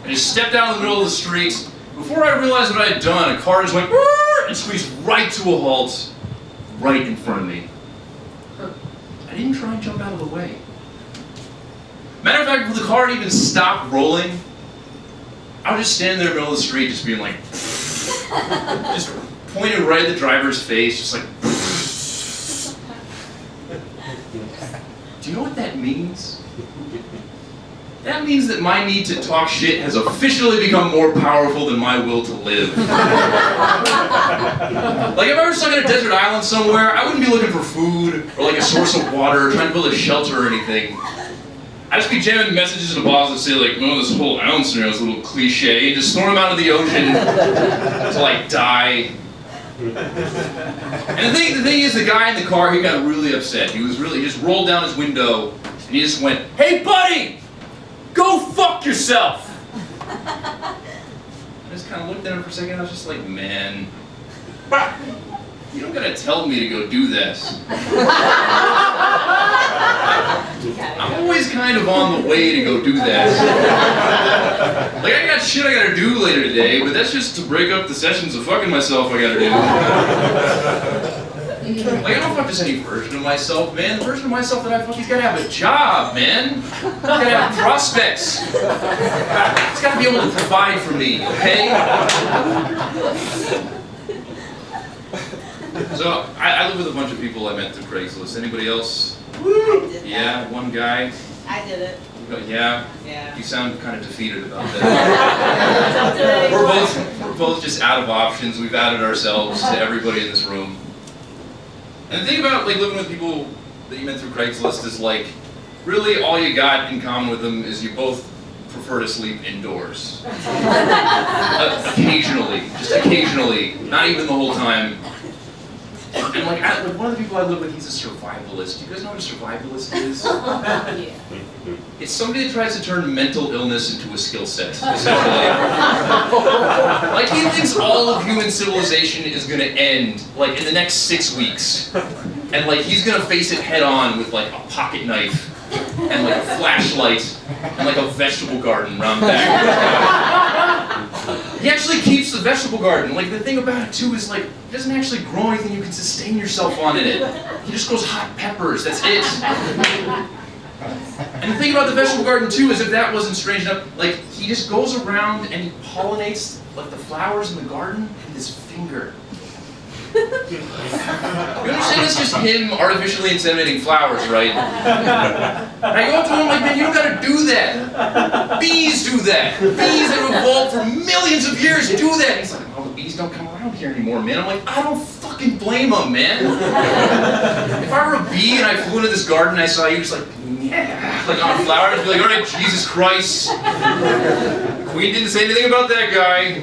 I just stepped out in the middle of the street. Before I realized what I had done, a car just went and squeezed right to a halt, right in front of me. I didn't try and jump out of the way. Matter of fact, when the car had even stopped rolling, I was just standing there in the middle of the street, just being like, just pointing right at the driver's face, just like. Do you know what that means? That means that my need to talk shit has officially become more powerful than my will to live. Like if I were stuck on a desert island somewhere, I wouldn't be looking for food or like a source of water, trying to build a shelter or anything. I'd just be jamming messages to boss that say like, no, this whole island scenario is a little cliche, and just throw them out of the ocean to like die. And the thing is, the guy in the car, he got really upset. He just rolled down his window and he just went, "Hey buddy! Go fuck yourself!" I just kind of looked at him for a second. I was just like, man, you don't gotta tell me to go do this. I'm always kind of on the way to go do that. Like, I got shit I gotta do later today, but that's just to break up the sessions of fucking myself I gotta do. Like, I don't fuck just any version of myself, man. The version of myself that I fuck, he's gotta have a job, man. He's gotta have prospects. He's gotta be able to provide for me, okay? So, I live with a bunch of people I met through Craigslist. Anybody else? Yeah, one guy. I did it. Yeah? Yeah. You sound kind of defeated about that. We're both just out of options. We've added ourselves to everybody in this room. And the thing about like living with people that you met through Craigslist is like, really all you got in common with them is you both prefer to sleep indoors. Occasionally, just occasionally, not even the whole time. And like one of the people I live with, he's a survivalist. Do you guys know what a survivalist is? Yeah. It's somebody that tries to turn mental illness into a skill set, essentially. Like he thinks all of human civilization is gonna end like in the next 6 weeks. And like he's gonna face it head on with like a pocket knife and like a flashlight and like a vegetable garden around the back. He actually keeps the vegetable garden. Like the thing about it too is like it doesn't actually grow anything you can sustain yourself on in it. He just grows hot peppers, that's it. And the thing about the vegetable garden too is if that wasn't strange enough, like he just goes around and he pollinates like the flowers in the garden with his finger. You understand it's just him artificially inseminating flowers, right? And I go up to him like, man, you don't gotta do that. Bees do that. Bees that have evolved for millions of years do that. And he's like, oh, the bees don't come around here anymore, man. I'm like, I don't fucking blame them, man. If I were a bee and I flew into this garden and I saw you just like, yeah, like on flowers, I'd be like, all right, Jesus Christ. The Queen didn't say anything about that guy.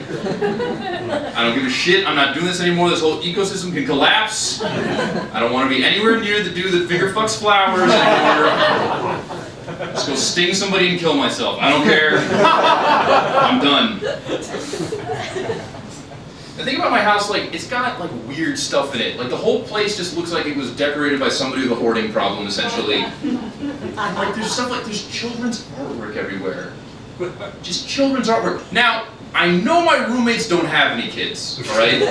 I don't give a shit. I'm not doing this anymore. This whole ecosystem can collapse. I don't want to be anywhere near the dude that finger fucks flowers anymore. Just go sting somebody and kill myself. I don't care. I'm done. The thing about my house, like, it's got like weird stuff in it. Like the whole place just looks like it was decorated by somebody with a hoarding problem, essentially. Like there's stuff like there's children's artwork everywhere. Just children's artwork. Now, I know my roommates don't have any kids, alright?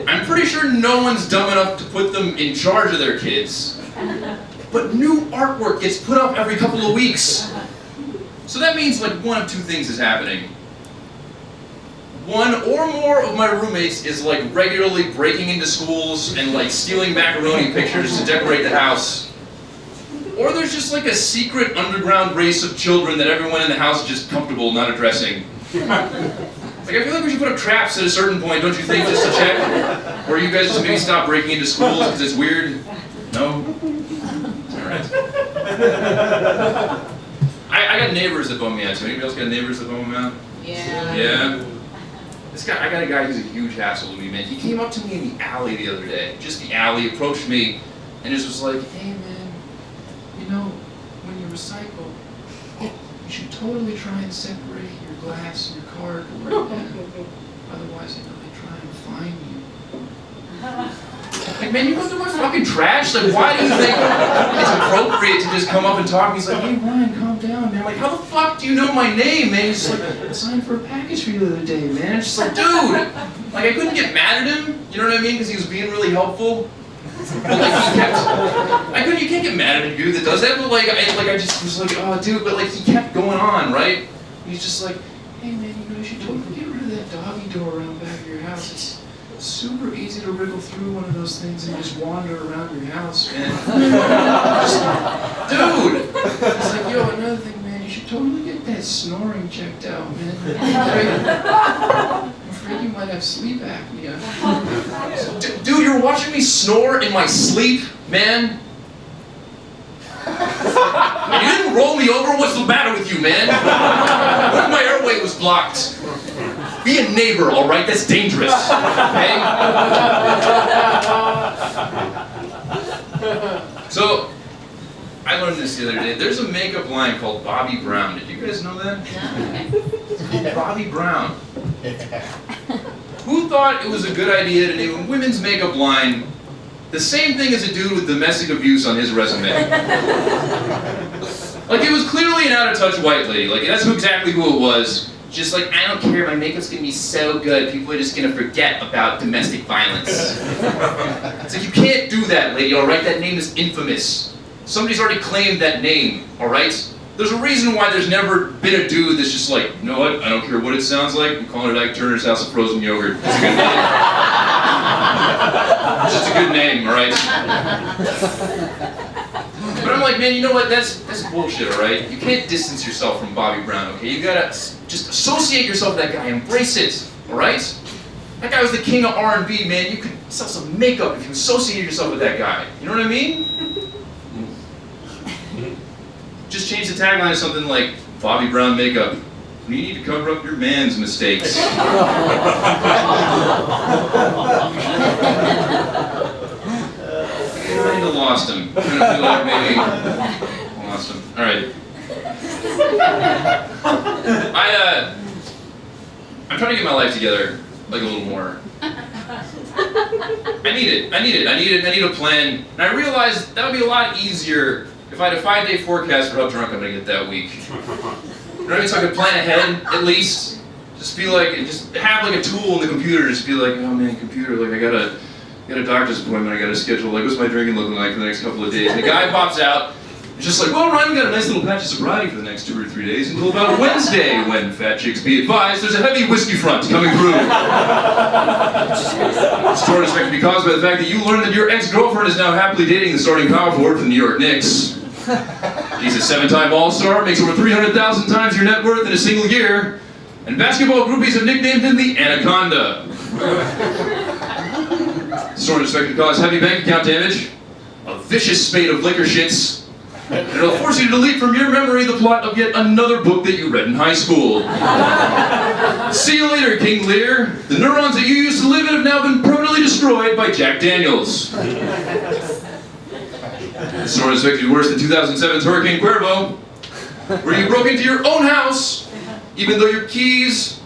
I'm pretty sure no one's dumb enough to put them in charge of their kids. But new artwork gets put up every couple of weeks. So that means like one of two things is happening. One or more of my roommates is like regularly breaking into schools and like stealing macaroni pictures to decorate the house. Or there's just like a secret underground race of children that everyone in the house is just comfortable not addressing. Like I feel like we should put up traps at a certain point, don't you think, just to check? Where you guys just maybe stop breaking into schools because it's weird? No? Alright. I got neighbors that bum me out too. Anybody else got neighbors that bum me out? Yeah. Yeah? I got a guy who's a huge hassle to me, man. He came up to me in the alley the other day. Just the alley, approached me, and just was like, hey man, you know, when you recycle, you should totally try and separate your glass and your cardboard. Otherwise, they try and find you. Like, man, you go through my fucking trash? Like, why do you think it's appropriate to just come up and talk? He's like, hey, Ryan, calm down, man. I'm like, how the fuck do you know my name, man? He's just like, I signed for a package for you the other day, man. It's just like, dude, like, I couldn't get mad at him, you know what I mean? Because he was being really helpful. But like, you can't get mad at a dude that does that, but like, I just was like, oh, dude, but like, he kept going on, right? He's just like, hey, man, you should totally get rid of that doggy door around the back of your house. It's super easy to wriggle through one of those things and just wander around your house, man. Just, dude! It's like, yo, another thing, man, you should totally get that snoring checked out, man. I'm afraid you might have sleep apnea. Dude, you're watching me snore in my sleep, man? And you didn't roll me over? What's the matter with you, man? What if my airway was blocked? Be a neighbor, all right? That's dangerous, okay? So, I learned this the other day. There's a makeup line called Bobbi Brown. Did you guys know that? It's called Bobbi Brown. Who thought it was a good idea to name a women's makeup line the same thing as a dude with domestic abuse on his resume? Like, it was clearly an out-of-touch white lady. Like, that's exactly who it was. Just like, I don't care, my makeup's gonna be so good, people are just gonna forget about domestic violence. It's like, you can't do that, lady, alright? That name is infamous. Somebody's already claimed that name, alright? There's a reason why there's never been a dude that's just like, you know what, I don't care what it sounds like, I'm calling it Ike Turner's House of Frozen Yogurt. It's a good name. It's just a good name, alright? But I'm like, man, you know what, that's bullshit, alright? You can't distance yourself from Bobbi Brown, okay? You gotta just associate yourself with that guy, embrace it, alright? That guy was the king of R&B, man. You could sell some makeup if you associated yourself with that guy. You know what I mean? Just change the tagline to something like, Bobbi Brown makeup. You need to cover up your man's mistakes. Kind of lost him. Kind of feel like maybe lost him. All right. I'm trying to get my life together like a little more. I need a plan. And I realized that would be a lot easier if I had a 5-day forecast for how drunk I'm gonna get that week. You know what I mean? So I could plan ahead, at least. Just be like, just have like a tool in the computer. Just be like, oh man, computer, like I got a doctor's appointment. I got to schedule. Like, what's my drinking looking like for the next couple of days? And the guy pops out. He's just like, well, Ryan, we got a nice little patch of sobriety for the next 2 or 3 days until about Wednesday, when fat chicks be advised, there's a heavy whiskey front coming through. This tour is expected to be caused by the fact that you learned that your ex-girlfriend is now happily dating the starting power forward for the New York Knicks. He's a 7-time All-Star, makes over 300,000 times your net worth in a single year, and basketball groupies have nicknamed him the Anaconda. This tour is expected to cause heavy bank account damage, a vicious spate of liquor shits, and it'll force you to delete from your memory the plot of yet another book that you read in high school. See you later, King Lear. The neurons that you used to live in have now been permanently destroyed by Jack Daniels. This story is expected to be worse than 2007's Hurricane Cuervo, where you broke into your own house, even though your keys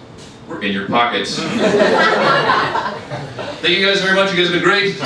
were in your pockets. Thank you guys very much. You guys have been great.